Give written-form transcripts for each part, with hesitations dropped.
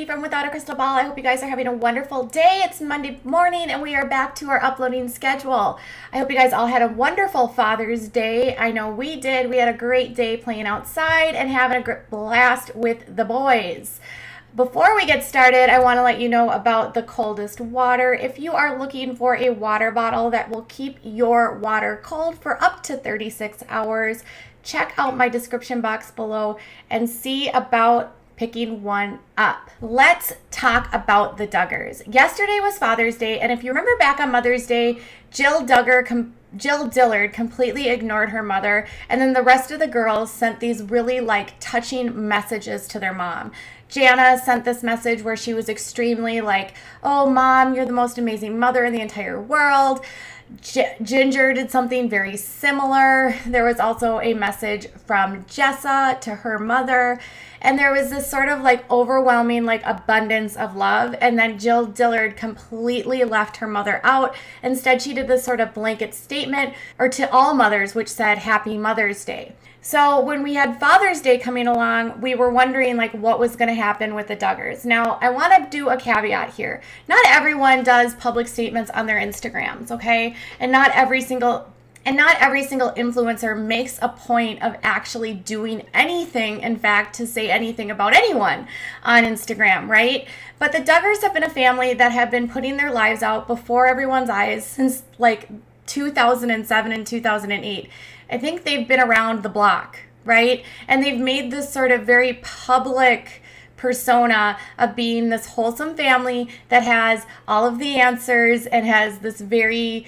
from Without a Crystal Ball. I hope you guys are having a wonderful day. It's Monday morning and we are back to our uploading schedule. I hope you guys all had a wonderful Father's Day. I know we did. We had a great day playing outside and having a blast with the boys. Before we get started, I want to let you know about the Coldest Water. If you are looking for a water bottle that will keep your water cold for up to 36 hours, check out my description box below and see about picking one up. Let's talk about the Duggars. Yesterday was Father's Day, and if you remember back on Mother's Day, Jill Dillard completely ignored her mother, and then the rest of the girls sent these really touching messages to their mom. Jana sent this message where she was extremely "Oh mom, you're the most amazing mother in the entire world." Ginger did something very similar. There was also a message from Jessa to her mother, and there was this sort of overwhelming abundance of love. And then Jill Dillard completely left her mother out. Instead, she did this sort of blanket statement or to all mothers, which said Happy Mother's Day. So when we had Father's Day coming along, we were wondering what was going to happen with the Duggars. Now, I want to do a caveat here. Not everyone does public statements on their Instagrams, okay? And not every single influencer makes a point of actually doing anything, in fact, to say anything about anyone on Instagram, right? But the Duggars have been a family that have been putting their lives out before everyone's eyes since 2007 and 2008. I think they've been around the block, right? And they've made this sort of very public persona of being this wholesome family that has all of the answers and has this very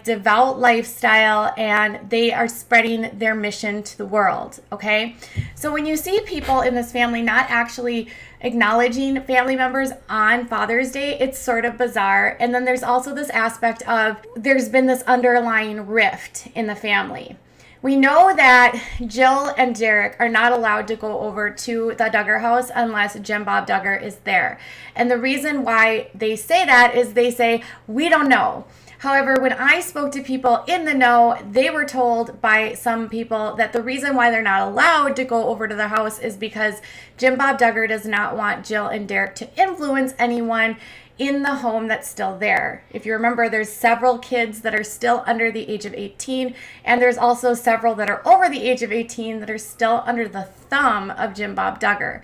devout lifestyle, and they are spreading their mission to the world, okay? So when you see people in this family not actually acknowledging family members on Father's Day, it's sort of bizarre. And then there's also this aspect of there's been this underlying rift in the family. We know that Jill and Derek are not allowed to go over to the Duggar house unless Jim Bob Duggar is there. And the reason why they say that is they say, we don't know. However, when I spoke to people in the know, they were told by some people that the reason why they're not allowed to go over to the house is because Jim Bob Duggar does not want Jill and Derek to influence anyone in the home that's still there. If you remember, there's several kids that are still under the age of 18, and there's also several that are over the age of 18 that are still under the thumb of Jim Bob Duggar.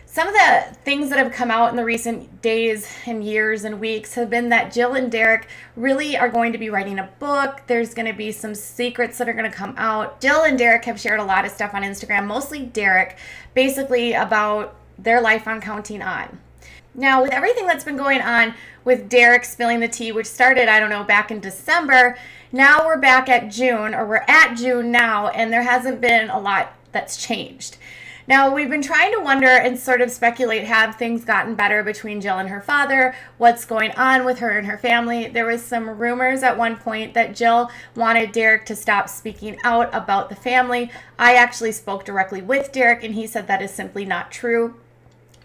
Some of the things that have come out in the recent days and years and weeks have been that Jill and Derek really are going to be writing a book. There's going to be some secrets that are going to come out. Jill and Derek have shared a lot of stuff on Instagram, mostly Derek, basically about their life on Counting On. Now, with everything that's been going on with Derek spilling the tea, which started, back in December, now we're back at June, or we're at June now, and there hasn't been a lot that's changed. Now, we've been trying to wonder and sort of speculate, have things gotten better between Jill and her father? What's going on with her and her family? There was some rumors at one point that Jill wanted Derek to stop speaking out about the family. I actually spoke directly with Derek, and he said that is simply not true.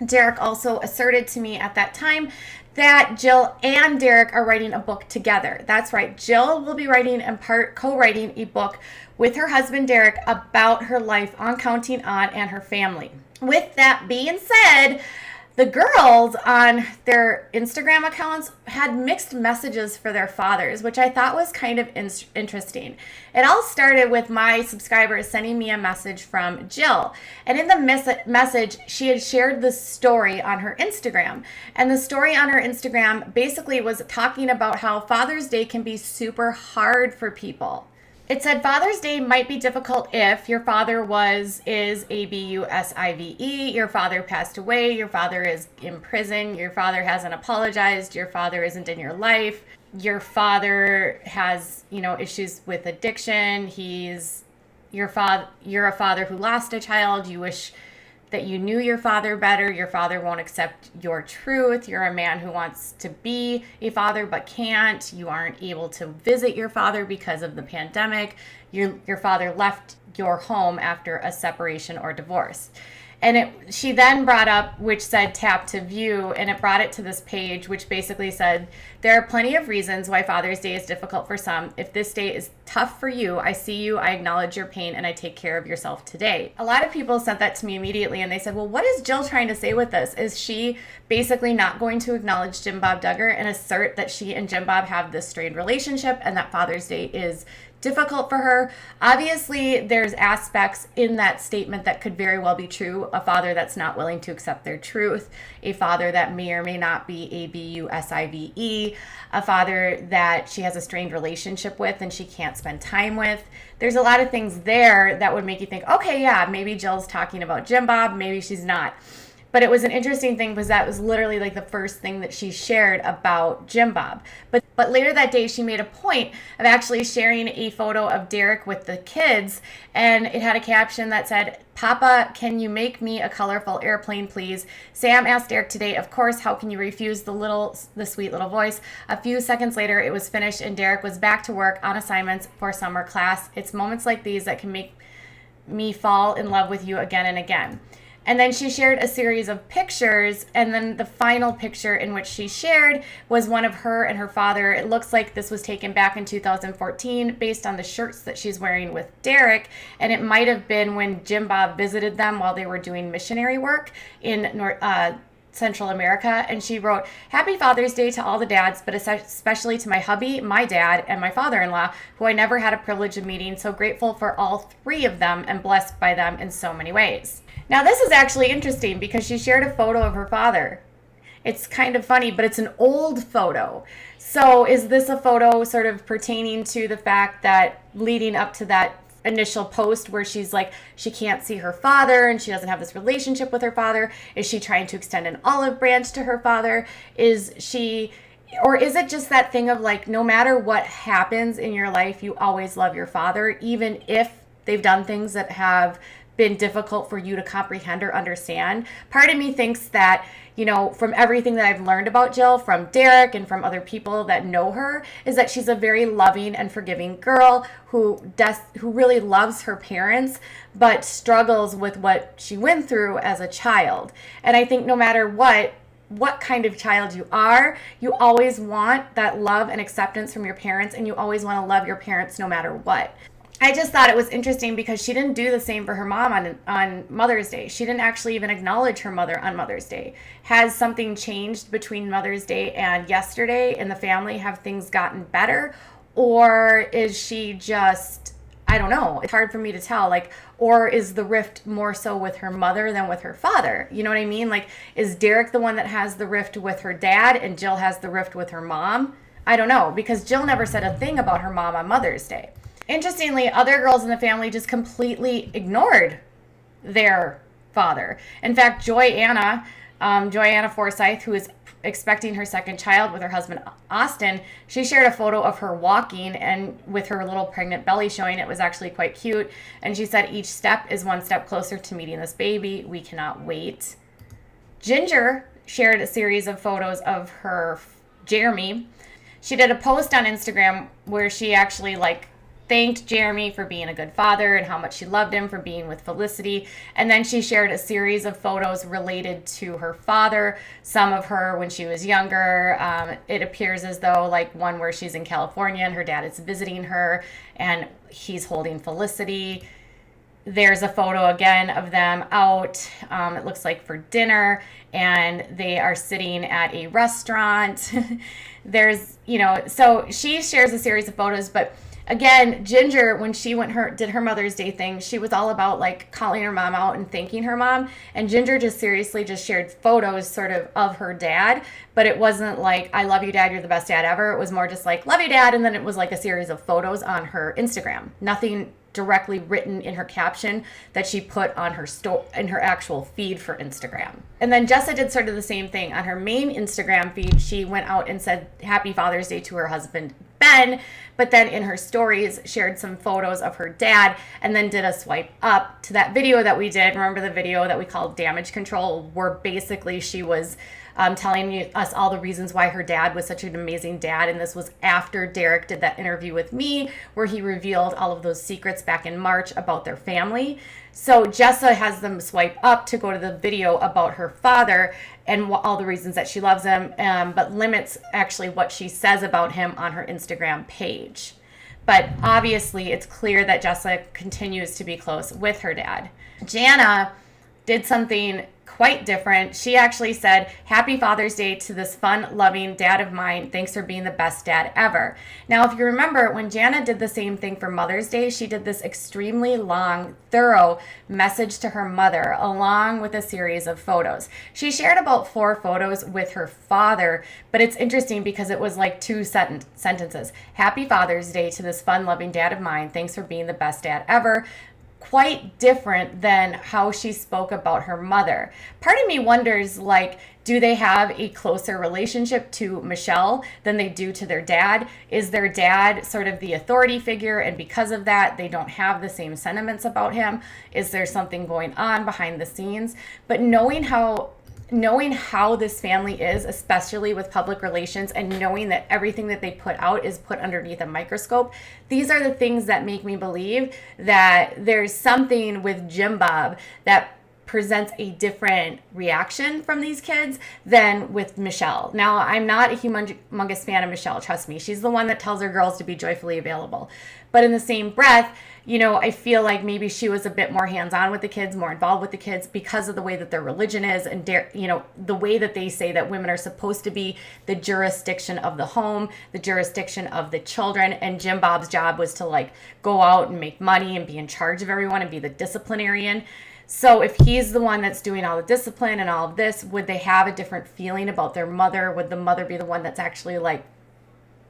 Derek also asserted to me at that time that Jill and Derek are writing a book together. That's right. Jill will be writing and co-writing a book with her husband Derek about her life on Counting On and her family. With that being said, the girls on their Instagram accounts had mixed messages for their fathers, which I thought was kind of interesting. It all started with my subscribers sending me a message from Jill. And in the message, she had shared the story on her Instagram. And the story on her Instagram basically was talking about how Father's Day can be super hard for people. It said Father's Day might be difficult if your father is abusive, your father passed away, your father is in prison, your father hasn't apologized, your father isn't in your life, your father has, issues with addiction, you're a father who lost a child, you wish that you knew your father better, your father won't accept your truth, you're a man who wants to be a father but can't, you aren't able to visit your father because of the pandemic, your father left your home after a separation or divorce. And she then brought up, which said tap to view, and it brought it to this page, which basically said, there are plenty of reasons why Father's Day is difficult for some. If this day is tough for you. I see you, I acknowledge your pain, and I take care of yourself today. A lot of people sent that to me immediately, and they said, well, what is Jill trying to say with this? Is she basically not going to acknowledge Jim Bob Duggar and assert that she and Jim Bob have this strained relationship and that Father's Day is difficult for her? Obviously, there's aspects in that statement that could very well be true. A father that's not willing to accept their truth, a father that may or may not be abusive, a father that she has a strained relationship with and she can't spend time with. There's a lot of things there that would make you think, okay, yeah, maybe Jill's talking about Jim Bob, maybe she's not. But it was an interesting thing because that was literally like the first thing that she shared about Jim Bob. But later that day, she made a point of actually sharing a photo of Derek with the kids, and it had a caption that said, "Papa, can you make me a colorful airplane, please? Sam asked Derek today, of course, how can you refuse the sweet little voice?" A few seconds later, it was finished, and Derek was back to work on assignments for summer class. It's moments like these that can make me fall in love with you again and again. And then she shared a series of pictures, and then the final picture in which she shared was one of her and her father. It looks like this was taken back in 2014 based on the shirts that she's wearing with Derek, and it might have been when Jim Bob visited them while they were doing missionary work in Central America. And she wrote, "Happy Father's Day to all the dads, but especially to my hubby, my dad, and my father-in-law, who I never had a privilege of meeting. So grateful for all three of them and blessed by them in so many ways." Now, this is actually interesting because she shared a photo of her father. It's kind of funny, but it's an old photo. So is this a photo sort of pertaining to the fact that leading up to that initial post where she's like, she can't see her father and she doesn't have this relationship with her father? Is she trying to extend an olive branch to her father? Or is it just that thing of like, no matter what happens in your life, you always love your father, even if they've done things that have been difficult for you to comprehend or understand? Part of me thinks that, from everything that I've learned about Jill, from Derek and from other people that know her, is that she's a very loving and forgiving girl who really loves her parents, but struggles with what she went through as a child. And I think no matter what kind of child you are, you always want that love and acceptance from your parents, and you always want to love your parents no matter what. I just thought it was interesting because she didn't do the same for her mom on Mother's Day. She didn't actually even acknowledge her mother on Mother's Day. Has something changed between Mother's Day and yesterday in the family? Have things gotten better? Or is she just, I don't know. It's hard for me to tell. Or is the rift more so with her mother than with her father? You know what I mean? Is Derek the one that has the rift with her dad and Jill has the rift with her mom? I don't know, because Jill never said a thing about her mom on Mother's Day. Interestingly, other girls in the family just completely ignored their father. In fact, Joanna Forsyth, who is expecting her second child with her husband, Austin, she shared a photo of her walking and with her little pregnant belly showing. It was actually quite cute. And she said, "Each step is one step closer to meeting this baby. We cannot wait." Ginger shared a series of photos of her Jeremy. She did a post on Instagram where she actually thanked Jeremy for being a good father and how much she loved him for being with Felicity. And then she shared a series of photos related to her father, some of her when she was younger. It appears as though one where she's in California and her dad is visiting her and he's holding Felicity. There's a photo again of them out, it looks like for dinner, and they are sitting at a restaurant. So she shares a series of photos, but again, Ginger, when she did her Mother's Day thing, she was all about calling her mom out and thanking her mom. And Ginger just shared photos sort of her dad, but it wasn't "I love you, Dad, you're the best dad ever." It was more just "love you, Dad," and then it was a series of photos on her Instagram. Nothing directly written in her caption that she put on her in her actual feed for Instagram. And then Jessa did sort of the same thing on her main Instagram feed. She went out and said Happy Father's Day to her husband Ben, but then in her stories shared some photos of her dad and then did a swipe up to that video that we did. Remember the video that we called Damage Control, where basically she was telling us all the reasons why her dad was such an amazing dad. And this was after Derek did that interview with me where he revealed all of those secrets back in March about their family. So Jessa has them swipe up to go to the video about her father and all the reasons that she loves him, but limits actually what she says about him on her Instagram page. But obviously, it's clear that Jessica continues to be close with her dad. Jana did something quite different. She actually said, "Happy Father's Day to this fun, loving dad of mine. Thanks for being the best dad ever." Now, if you remember, when Jana did the same thing for Mother's Day, she did this extremely long, thorough message to her mother, along with a series of photos. She shared about 4 photos with her father, but it's interesting because it was like 2 sentences. "Happy Father's Day to this fun, loving dad of mine. Thanks for being the best dad ever." Quite different than how she spoke about her mother. Part of me wonders, like, do they have a closer relationship to Michelle than they do to their dad? Is their dad sort of the authority figure, and because of that, they don't have the same sentiments about him? Is there something going on behind the scenes? But knowing how this family is, especially with public relations, and knowing that everything that they put out is put underneath a microscope, these are the things that make me believe that there's something with Jim Bob that presents a different reaction from these kids than with Michelle. Now, I'm not a humongous fan of Michelle, trust me. She's the one that tells her girls to be joyfully available. But in the same breath, I feel like maybe she was a bit more hands-on with the kids, more involved with the kids because of the way that their religion is, and the way that they say that women are supposed to be the jurisdiction of the home, the jurisdiction of the children, and Jim Bob's job was to like go out and make money and be in charge of everyone and be the disciplinarian. So if he's the one that's doing all the discipline and all of this, would they have a different feeling about their mother? Would the mother be the one that's actually like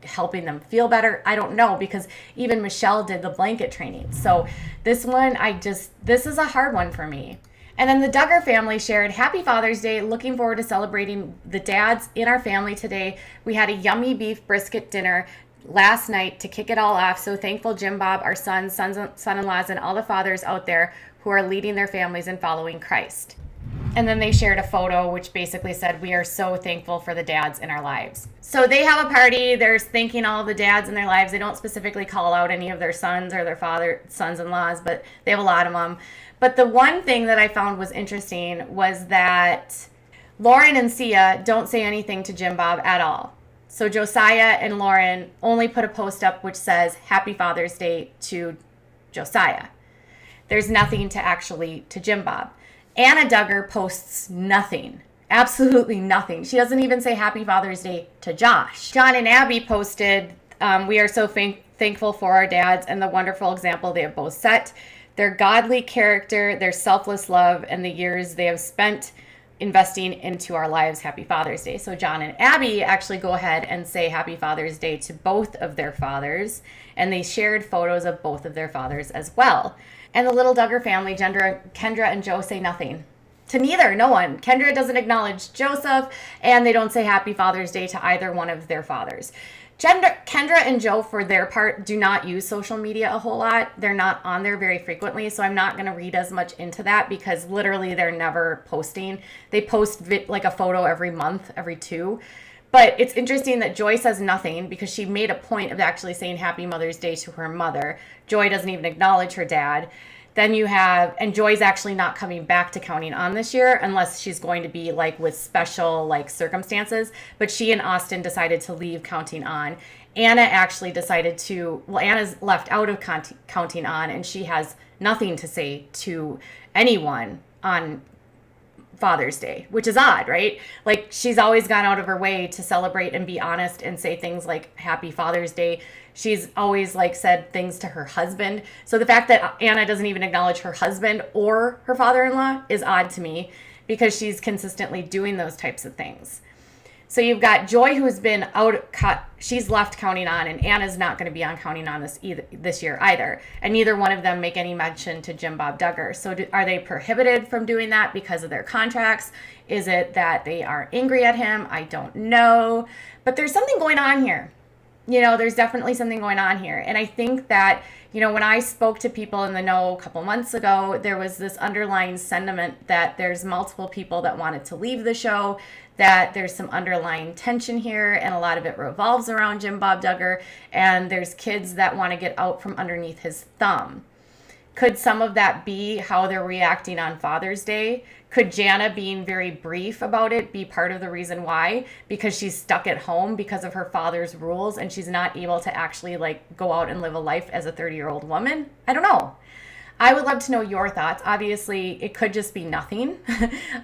helping them feel better? I don't know, because even Michelle did the blanket training. So this one, this is a hard one for me. And then the Duggar family shared, "Happy Father's Day. Looking forward to celebrating the dads in our family today. We had a yummy beef brisket dinner last night to kick it all off. So thankful Jim Bob, our son-in-laws, and all the fathers out there who are leading their families and following Christ." And then they shared a photo which basically said, "We are so thankful for the dads in our lives." So they have a party. They're thanking all of the dads in their lives. They don't specifically call out any of their sons or their sons-in-laws, but they have a lot of them. But the one thing that I found was interesting was that Lauren and Sia don't say anything to Jim Bob at all. So Josiah and Lauren only put a post up which says, "Happy Father's Day to Josiah." There's nothing to Jim Bob. Anna Duggar posts nothing. Absolutely nothing. She doesn't even say Happy Father's Day to Josh. John and Abby posted, "We are so thankful for our dads and the wonderful example they have both set. Their godly character, their selfless love, and the years they have spent investing into our lives. Happy Father's Day." So John and Abby actually go ahead and say Happy Father's Day to both of their fathers, and they shared photos of both of their fathers as well. And the little Duggar family, Kendra and Joe, say nothing. To neither, no one. Kendra doesn't acknowledge Joseph, and they don't say Happy Father's Day to either one of their fathers. Kendra and Joe, for their part, do not use social media a whole lot. They're not on there very frequently, so I'm not going to read as much into that because literally they're never posting. They post like a photo every month, every 2. But it's interesting that Joy says nothing because she made a point of actually saying Happy Mother's Day to her mother. Joy doesn't even acknowledge her dad. Then you have, and Joy's actually not coming back to Counting On this year unless she's going to be like with special like circumstances. But she and Austin decided to leave Counting On. Anna actually decided Anna's left out of Counting On, and she has nothing to say to anyone on Father's Day, which is odd, right? Like, she's always gone out of her way to celebrate and be honest and say things like Happy Father's Day. She's always like said things to her husband. So the fact that Anna doesn't even acknowledge her husband or her father-in-law is odd to me because she's consistently doing those types of things. So you've got Joy, who's been she's left Counting On, and Anna's not going to be on Counting On this year either. And neither one of them make any mention to Jim Bob Duggar. So are they prohibited from doing that because of their contracts? Is it that they are angry at him? I don't know. But there's something going on here. There's definitely something going on here. And I think that, when I spoke to people in the know a couple months ago, there was this underlying sentiment that there's multiple people that wanted to leave the show, that there's some underlying tension here, and a lot of it revolves around Jim Bob Duggar, and there's kids that want to get out from underneath his thumb. Could some of that be how they're reacting on Father's Day? Could Jana being very brief about it be part of the reason why? Because she's stuck at home because of her father's rules and she's not able to actually like go out and live a life as a 30-year-old woman? I don't know. I would love to know your thoughts. Obviously, it could just be nothing.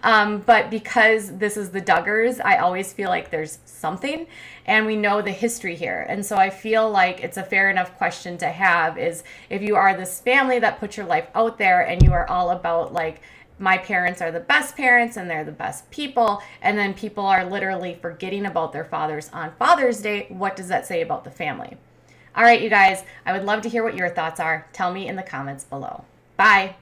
But because this is the Duggars, I always feel like there's something, and we know the history here. And so I feel like it's a fair enough question to have is if you are this family that puts your life out there and you are all about like, my parents are the best parents and they're the best people, and then people are literally forgetting about their fathers on Father's Day, what does that say about the family? All right, you guys, I would love to hear what your thoughts are. Tell me in the comments below. Bye.